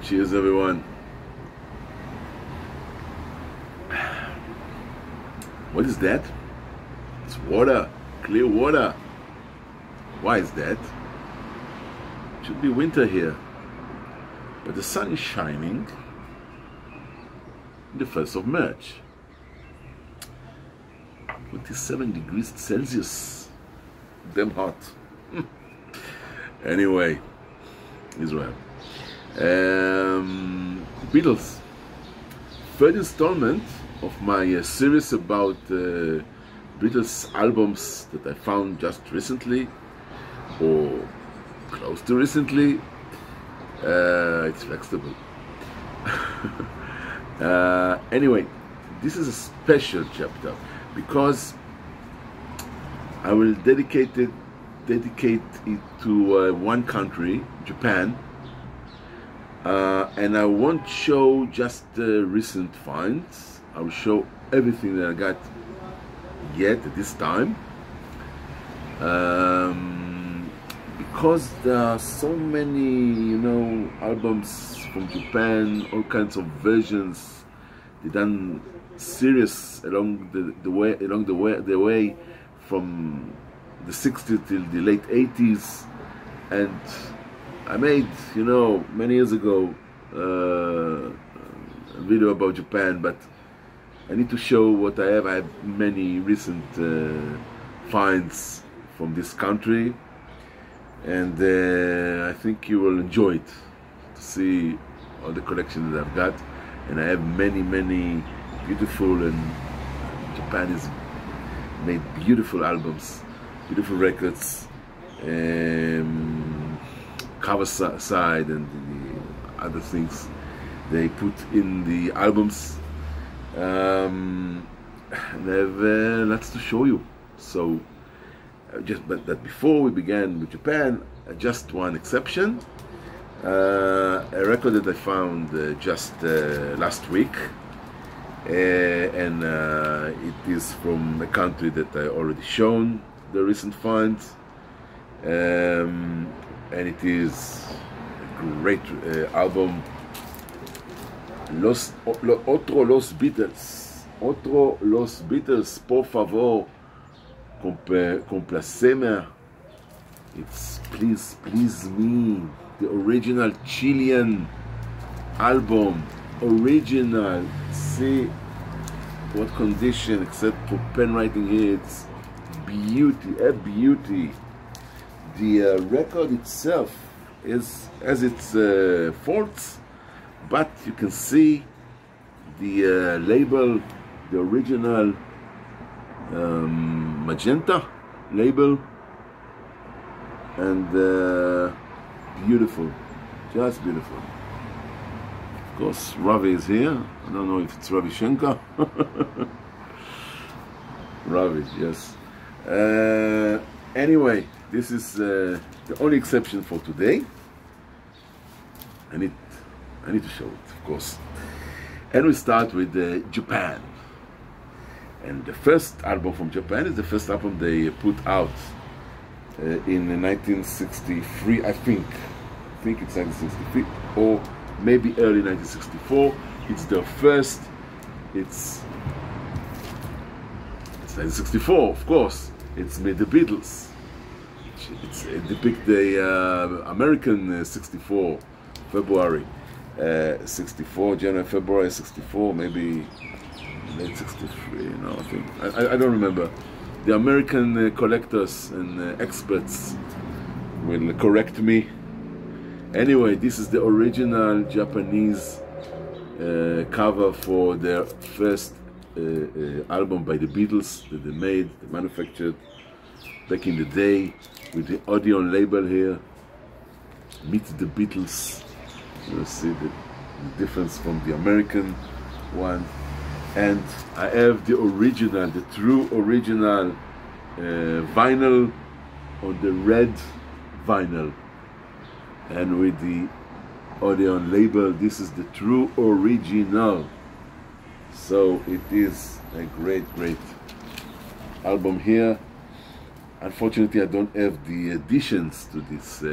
Cheers, everyone. What is that? It's water, clear water. Why is that? It should be winter here, but the sun is shining in the 1st of March. 27 degrees Celsius. Damn hot. Anyway, Israel. Beatles. Third installment of my series about Beatles albums that I found just recently or close to recently. It's flexible. Anyway, this is a special chapter because I will dedicate it to one country, Japan, and I won't show just recent finds. I will show everything that I got yet at this time, because there are so many, albums from Japan, all kinds of versions. They done series along the way from the 60s till the late 80s, and I made, many years ago a video about Japan, but I need to show what I have. I have many recent finds from this country, and I think you will enjoy it to see all the collection that I've got. And I have many beautiful, and Japan has made beautiful albums, beautiful records, cover side and the other things they put in the albums. And I have lots to show you. So but before we began with Japan, just one exception. A record that I found just last week, and it is from a country that I already shown the recent finds, and it is a great album, Otro Los Beatles, por favor, complaceme. It's please me. The original Chilean album, original. See what condition, except for pen writing here, it's beauty, a beauty. The record itself has its faults, but you can see the label, the original magenta label, and beautiful, just beautiful. Of course, Ravi is here. I don't know if it's Ravi Shankar. Ravi, yes. Anyway, this is the only exception for today. I need to show it, of course. And we start with Japan. And the first album from Japan is the first album they put out in 1963, I think it's 1963, or maybe early 1964. It's their first. It's 1964, of course. It's the Beatles. It depicts the American 64, February 64, January, February 64, maybe late 63. I think I don't remember. The American collectors and experts will correct me. Anyway, this is the original Japanese cover for their first album by the Beatles that they manufactured back in the day, with the Odeon label here. Meet the Beatles. You'll see the difference from the American one. And I have the original, the true original vinyl on the red vinyl, and with the Odeon label. This is the true original. So it is a great album here. Unfortunately, I don't have the additions to this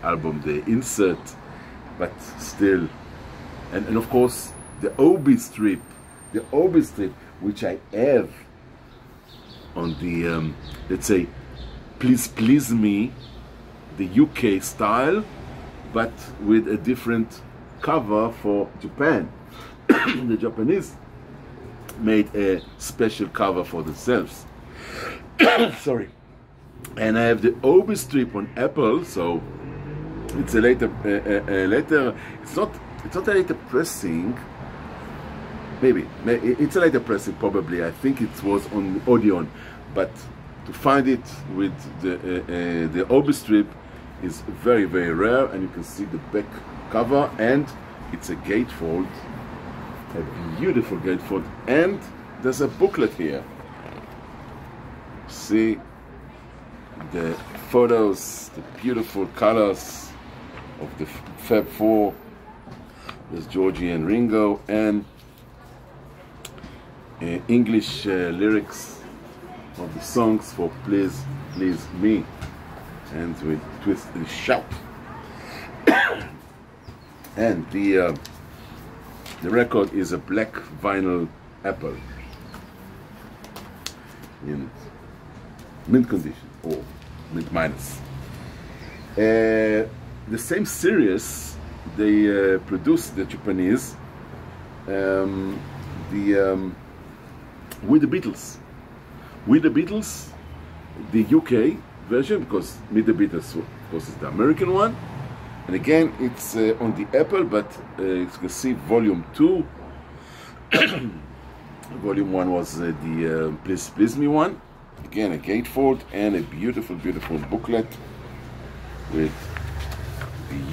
album, the insert, but still and of course the OB strip, which I have on the let's say Please Please Me, the UK style, but with a different cover for Japan. The Japanese made a special cover for themselves. Sorry. And I have the OB strip on Apple, so it's a later it's not a later pressing. Maybe it's a later pressing, probably. I think it was on Odeon, but to find it with the OB strip is very, very rare. And you can see the back cover, and it's a gatefold, a beautiful gatefold, and there's a booklet here. See the photos, the beautiful colors of the Fab Four. There's Georgie and Ringo, and English lyrics of the songs for Please Please Me, and with Twist and Shout. And the record is a black vinyl Apple in mint condition, or mint minus. The same series they produced, the Japanese, with the Beatles. With the Beatles, the UK version, because Meet the Beatles, of course, is the American one. And again, it's on the Apple, but you can see volume 2. Volume 1 was the Please Please Me one. Again, a gatefold and a beautiful, beautiful booklet with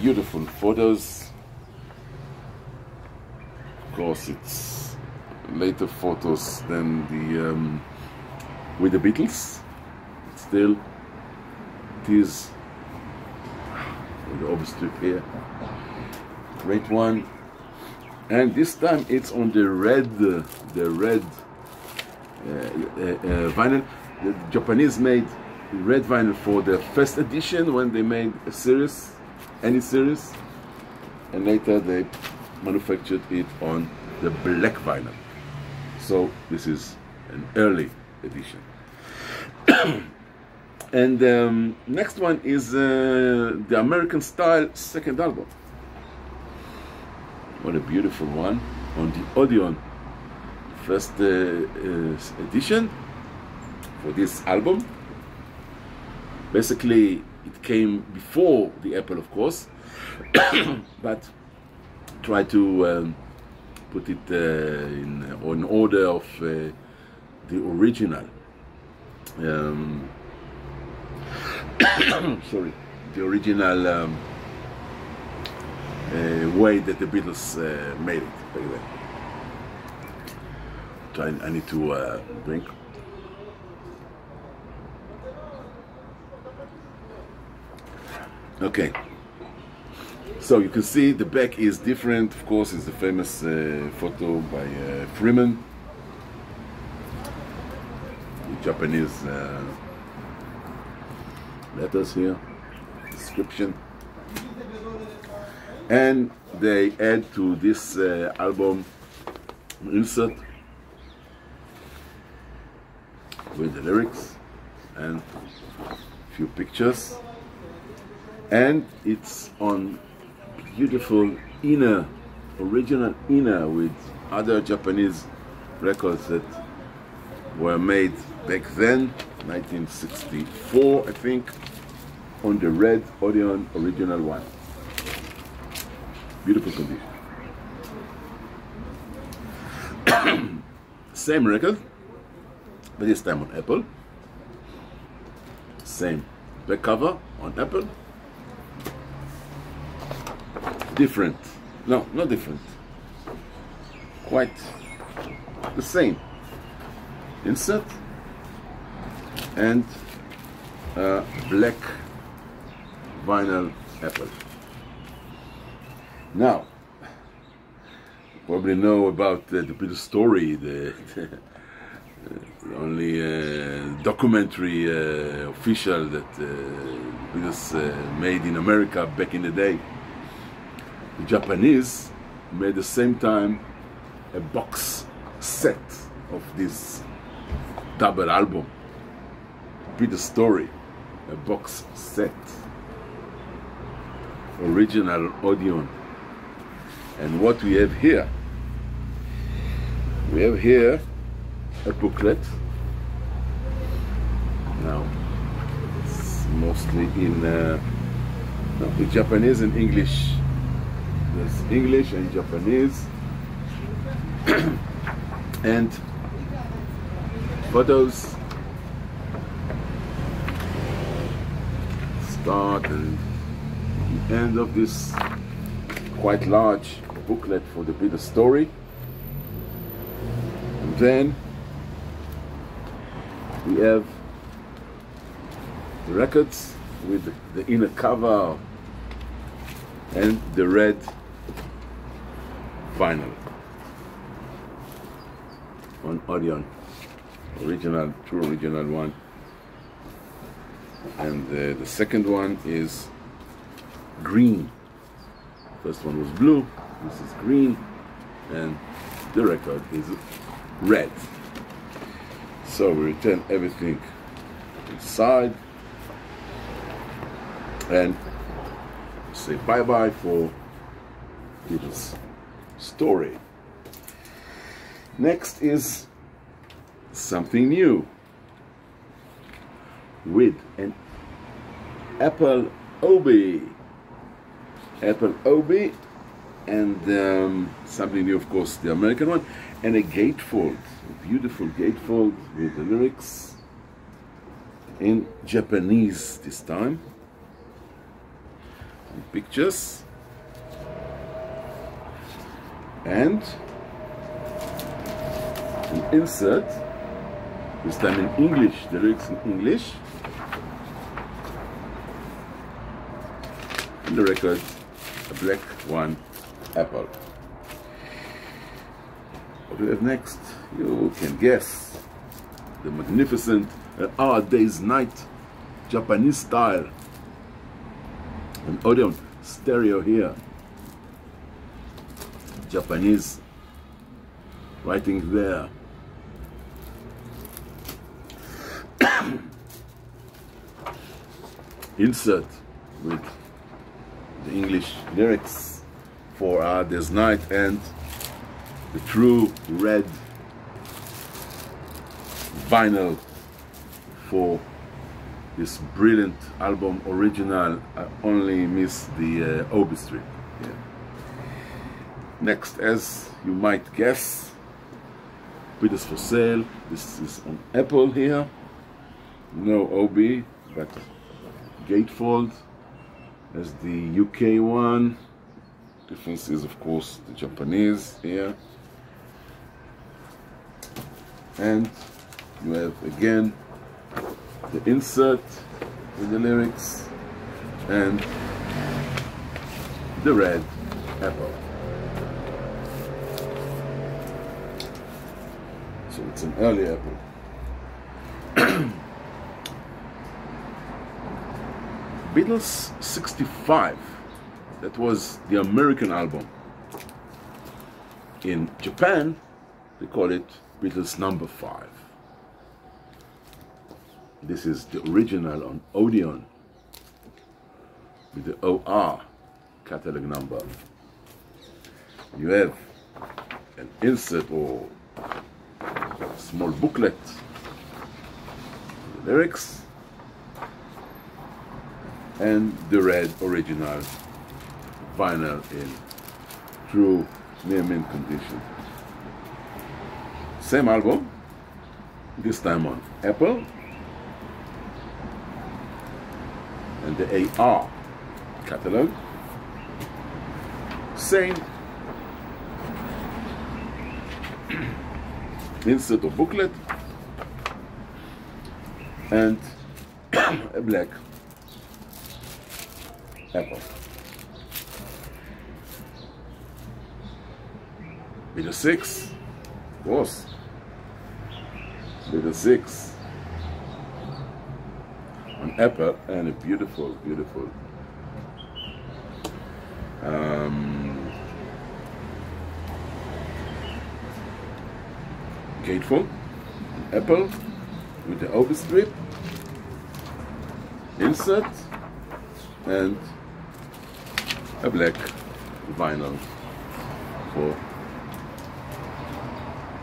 beautiful photos. Of course, it's later photos than the with the Beatles. Still, it is the OB strip here. Great one. And this time it's on the red vinyl. The Japanese made red vinyl for the first edition when they made a series, any series, and later they manufactured it on the black vinyl. So this is an early edition. And next one is the American style second album. What a beautiful one on the Odeon first edition for this album. Basically, it came before the Apple, of course, but try to put it in order of the original. Sorry, the original way that the Beatles made it. Anyway, I need to drink. Okay, so you can see the back is different. Of course, it's the famous photo by Freeman, the Japanese letters here, description, and they add to this album insert with the lyrics and a few pictures, and it's on beautiful inner, original inner with other Japanese records that were made back then, 1964, I think, on the red Odeon original one. Beautiful condition. Same record, but this time on Apple. Same back cover on Apple. Different. No, not different. Quite the same. Insert and black vinyl Apple. Now, you probably know about the Beatles story, the only documentary official that Beatles made in America back in the day. The Japanese made at the same time a box set of this double album, Beatles Story, a box set, original Odeon. And what we have here, we have here a booklet. Now it's mostly in Japanese and English. There's English and Japanese and photos, start and the end of this quite large booklet for the Beatles Story. And then we have the records with the inner cover and the red vinyl on Odeon, original, true original one. And the second one is green. First one was blue, this is green, and the record is red. So we return everything inside and say bye-bye for Beatles Story. Next is something new with an Apple OB. Apple OB, and something new, of course, the American one, and a gatefold, a beautiful gatefold with the lyrics in Japanese this time, and pictures, and an insert, this time in English, the lyrics in English, and the record, a black one, Apple. What do we have next? You can guess. The magnificent Our Day's Night Japanese style. An Odeon stereo here. Japanese writing there. Insert with the English lyrics for Our Day's Night and the true red vinyl for this brilliant album, original. I only miss the OB strip. Yeah. Next, as you might guess, Beatles for Sale. This is on Apple here. No OB, but gatefold as the UK one. Difference is, of course, the Japanese here. And you have again the insert with the lyrics and the red Apple. So it's an early Apple. Beatles 65, that was the American album. In Japan, they call it Beatles number 5. This is the original on Odeon with the OR catalog number. You have an insert or a small booklet, the lyrics, and the red original vinyl in true near mint condition. Same album, this time on Apple, and the AR catalog. Same insert or booklet and a black Apple. Beatles 6, of course. Beatles 6 on Apple, and a beautiful, beautiful gatefold, Apple with the obi strip, insert, and a black vinyl for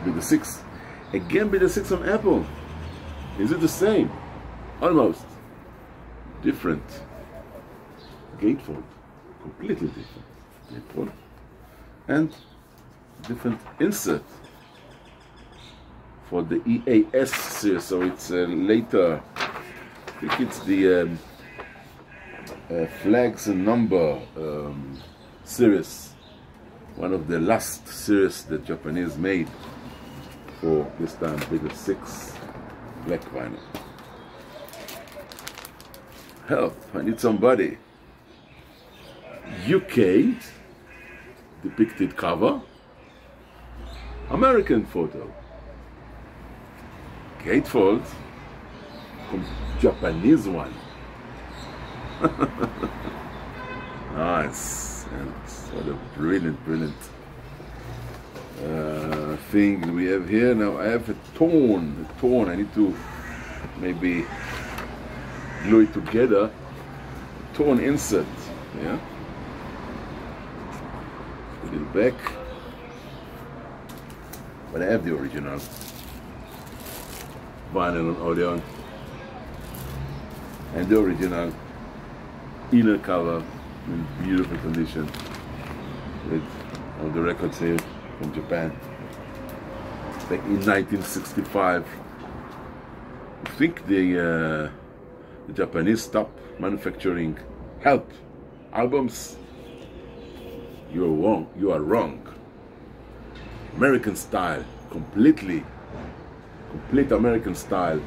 B6. Again B6 on Apple. Is it the same? Almost. Different. Gatefold. Completely different. Gatefold. And different insert for the EAS series. So it's later. I think it's the flags and number series. One of the last series that Japanese made for this time B6 black vinyl. Help, I need somebody. UK depicted cover, American photo, gatefold, Japanese one. Nice, and what a brilliant thing we have here. Now I have a tone. I need to maybe glue it together. Tone insert, yeah. Put it back. But I have the original vinyl on Odeon and the original inner cover in beautiful condition with all the records here from Japan back in 1965. I think the Japanese stopped manufacturing help albums. You are wrong. American style, complete American style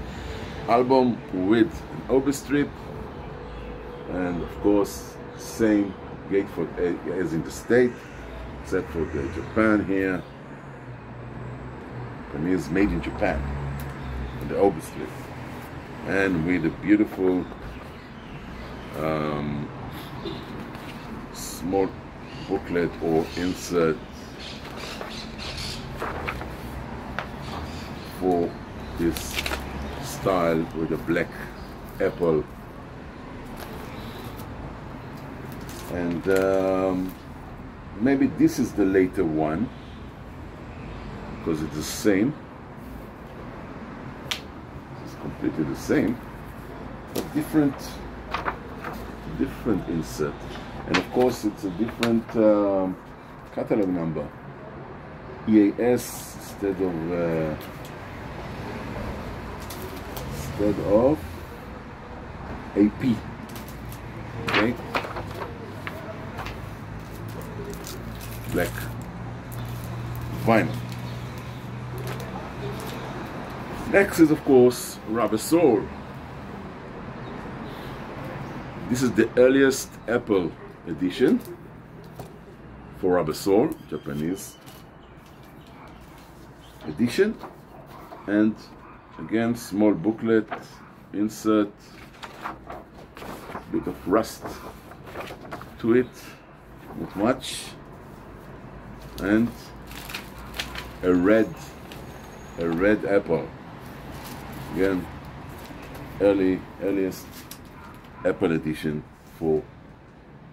album with an obi strip, and of course same gatefold as in the state, except for the Japan here. Japanese made in Japan, and the obi strip, and with a beautiful small booklet or insert for this style with a black apple, and maybe this is the later one because it's the same. It's completely the same, but different insert, and of course it's a different catalog number. EAS instead of AP. Okay, black vinyl. Next is of course Rubber Soul. This is the earliest Apple edition for Rubber Soul, Japanese edition, and again small booklet, insert, bit of rust to it, not much, and a red apple. Again, earliest Apple edition for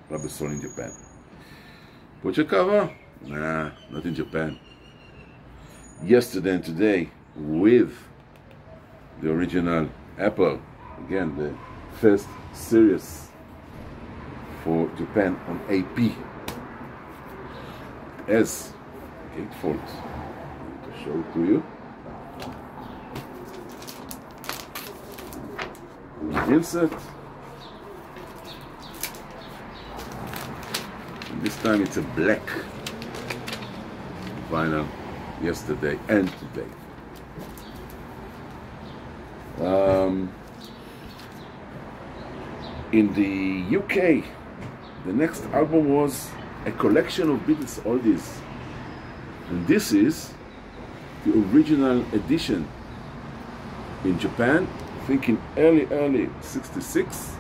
Rubber Soul in Japan. Butcher cover? Nah, not in Japan. Yesterday and Today with the original Apple. Again, the first series for Japan on AP. As gatefold. To show it to you. Insert. And this time it's a black vinyl. Yesterday and today. In the UK, the next album was a collection of Beatles oldies, and this is the original edition. In Japan, I think in early '66,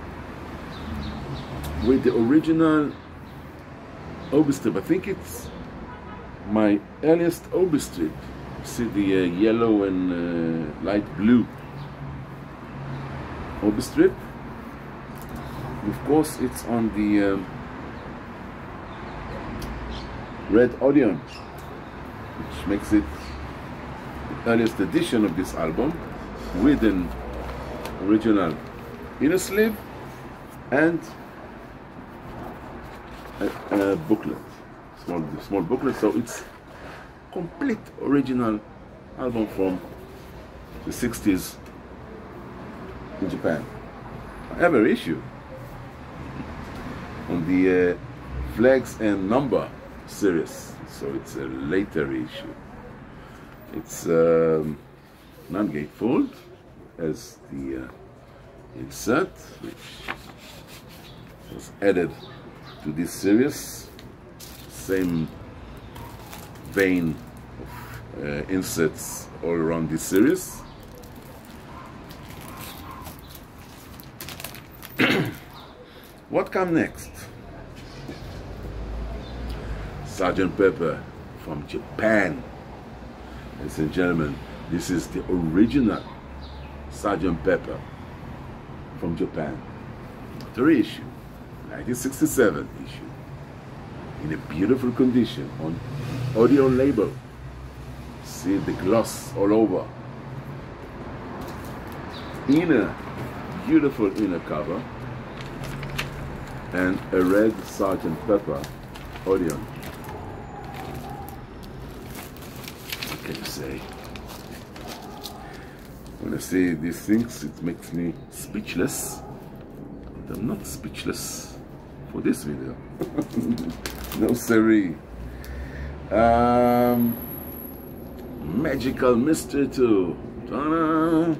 with the original obi strip. I think it's my earliest obi strip See the yellow and light blue obi strip. Of course, it's on the red Odeon, which makes it the earliest edition of this album, with an original inner sleeve and a booklet, small booklet. So it's complete original album from the 60s in Japan. I have an issue on the Flags and Number series, so it's a later issue. It's non-gatefold as the insert, which was added to this series. Same vein of insets all around this series. What comes next? Sgt. Pepper from Japan. Ladies and gentlemen, this is the original Sgt. Pepper from Japan. The reissue, 1967 issue, in a beautiful condition on Odeon label. See the gloss all over. Inner, beautiful inner cover, and a red Sgt. Pepper Odeon. What can you say? When I see these things, it makes me speechless. But I'm not speechless for this video. No siree. Magical Mystery Tour. Ta-da!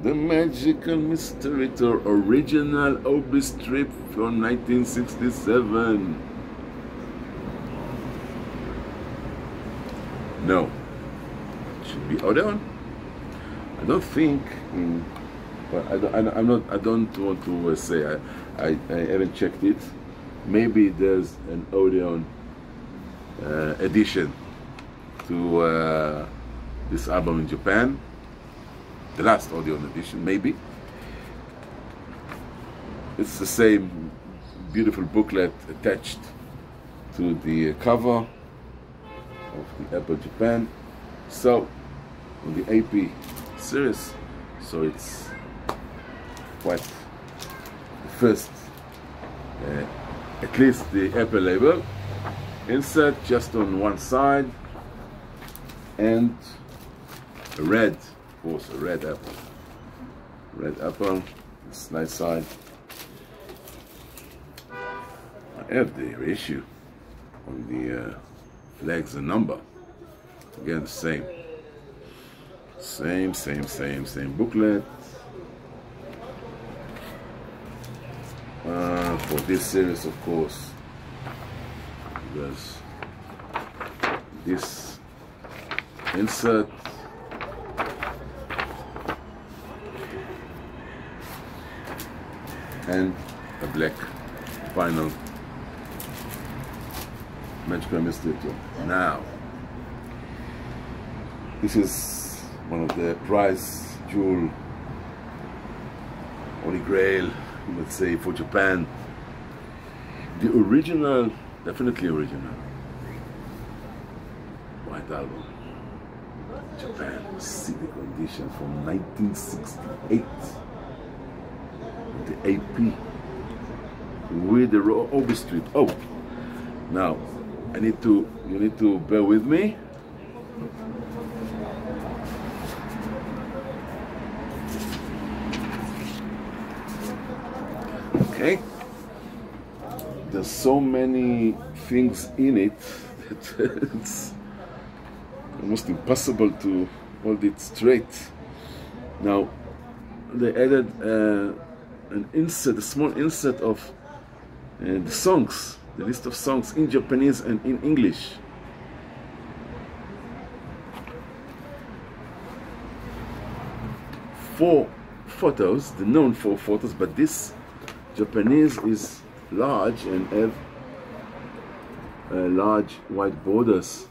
The Magical Mystery Tour original obi strip from 1967. No, it should be Odeon. I don't think. Well, I don't want to say. I haven't checked it. Maybe there's an Odeon edition to this album in Japan. The last Odeon edition, maybe. It's the same beautiful booklet attached to the cover of the Apple Japan. So, on the AP series, so it's quite the first, at least the Apple label. Insert just on one side, and a red. Of course, a red apple. Red apple, this nice side. I have the reissue on the Flags and Number. Again, the same. Same booklet. For this series, of course, there's this insert. And a black final Magical Mystery Tour. Now, this is one of the prize jewel, Holy Grail, let's say, for Japan. The original, definitely original, White Album, Japan, CD condition from 1968. The AP with the raw obi strip. Oh, now you need to bear with me. Okay, there's so many things in it that it's almost impossible to hold it straight. Now they added an insert, a small insert of the songs, the list of songs in Japanese and in English. Four photos, the known 4 photos, but this Japanese is large and have large white borders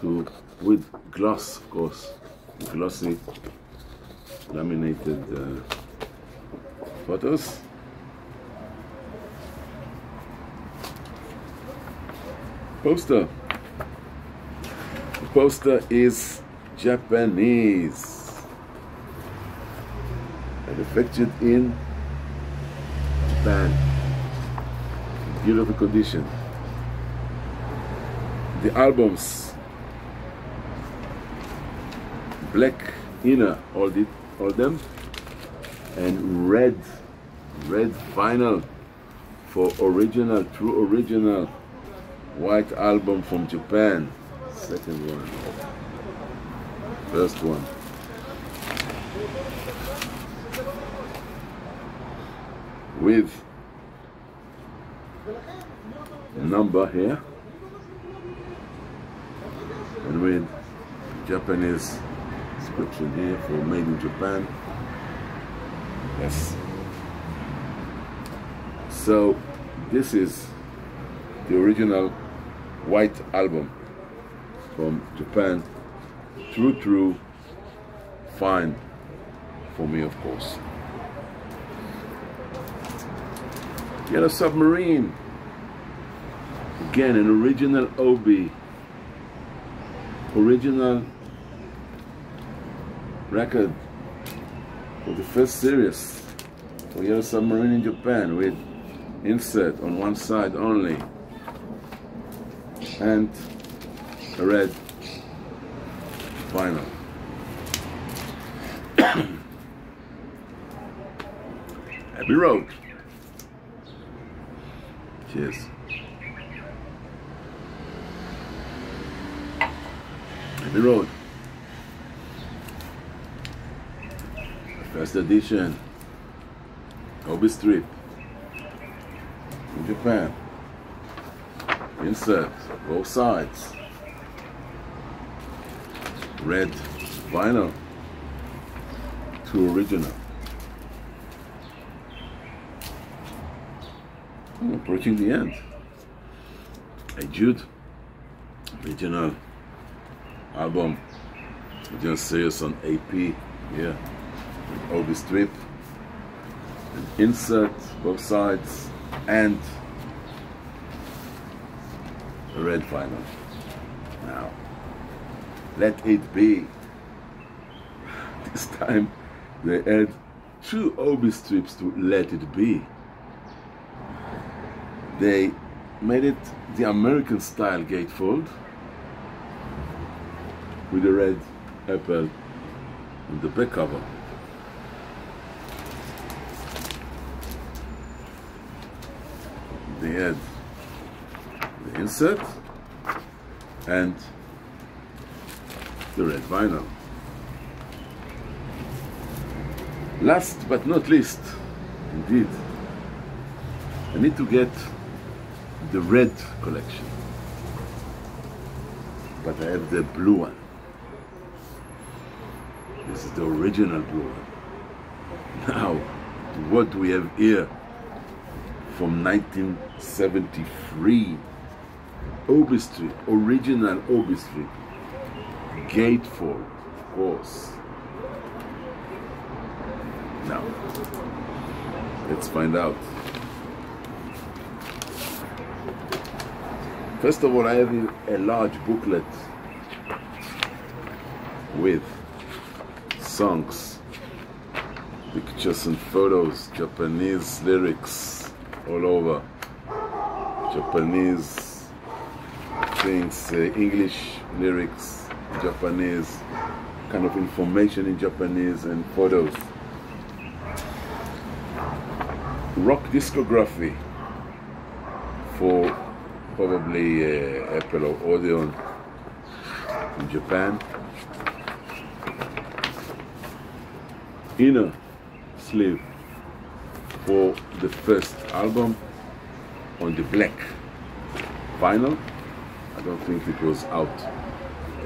to with gloss, of course, glossy laminated photos. Poster. The poster is Japanese, manufactured in Japan, beautiful condition. The albums, black inner, all them, and red vinyl for original, true original white album from Japan. Second one, first one. With number here and with Japanese inscription here for made in Japan. Yes. So this is the original white album from Japan. True fine for me, of course. Yellow Submarine, again an original OB, original record for the first series for Yellow Submarine in Japan, with insert on one side only and a red vinyl. Abbey Road. Cheers. Abbey Road. First edition. Obi strip. In Japan. Insert both sides. Red vinyl. True original. Approaching the end. A Jude original album, original series on AP, yeah, with Obi strip, an insert both sides, and a red vinyl. Now, Let It Be. This time they add 2 Obi strips to Let It Be. They made it the American style gatefold with a red apple on the back cover. They add the insert and the red vinyl. Last but not least, indeed, I need to get the red collection, but I have the blue one. This is the original blue one. Now, what we have here from 1973, Obi strip, original Obi strip, gatefold, of course. Now, let's find out. First of all, I have a large booklet with songs, pictures and photos, Japanese lyrics all over, Japanese things, English lyrics, Japanese kind of information in Japanese, and photos. Rock discography for probably Apple or Odeon in Japan. Inner sleeve for the first album on the black vinyl. I don't think it was out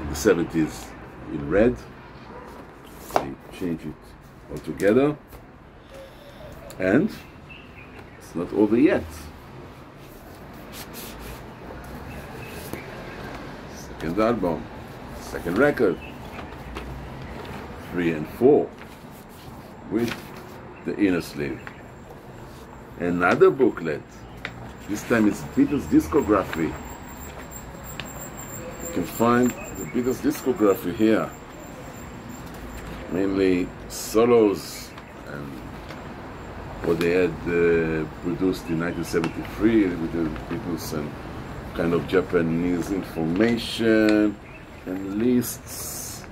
in the 70s in red. They changed it altogether. And it's not over yet. Second album, second record, 3 and 4, with the inner sleeve. Another booklet. This time it's Beatles discography. You can find the Beatles discography here. Mainly solos and what they had produced in 1973 with the Beatles, and kind of Japanese information and lists.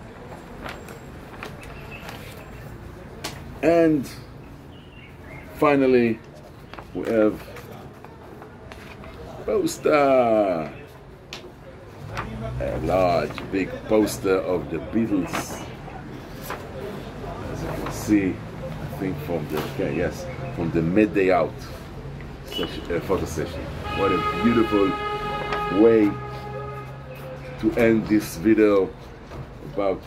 And finally, we have poster, a large, big poster of the Beatles. As you can see, I think from the from the midday out session, photo session. What a beautiful way to end this video about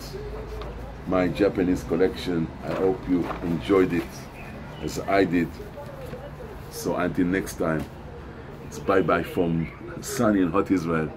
my Japanese collection. I hope you enjoyed it as I did. So until next time, it's bye-bye from sunny and hot Israel.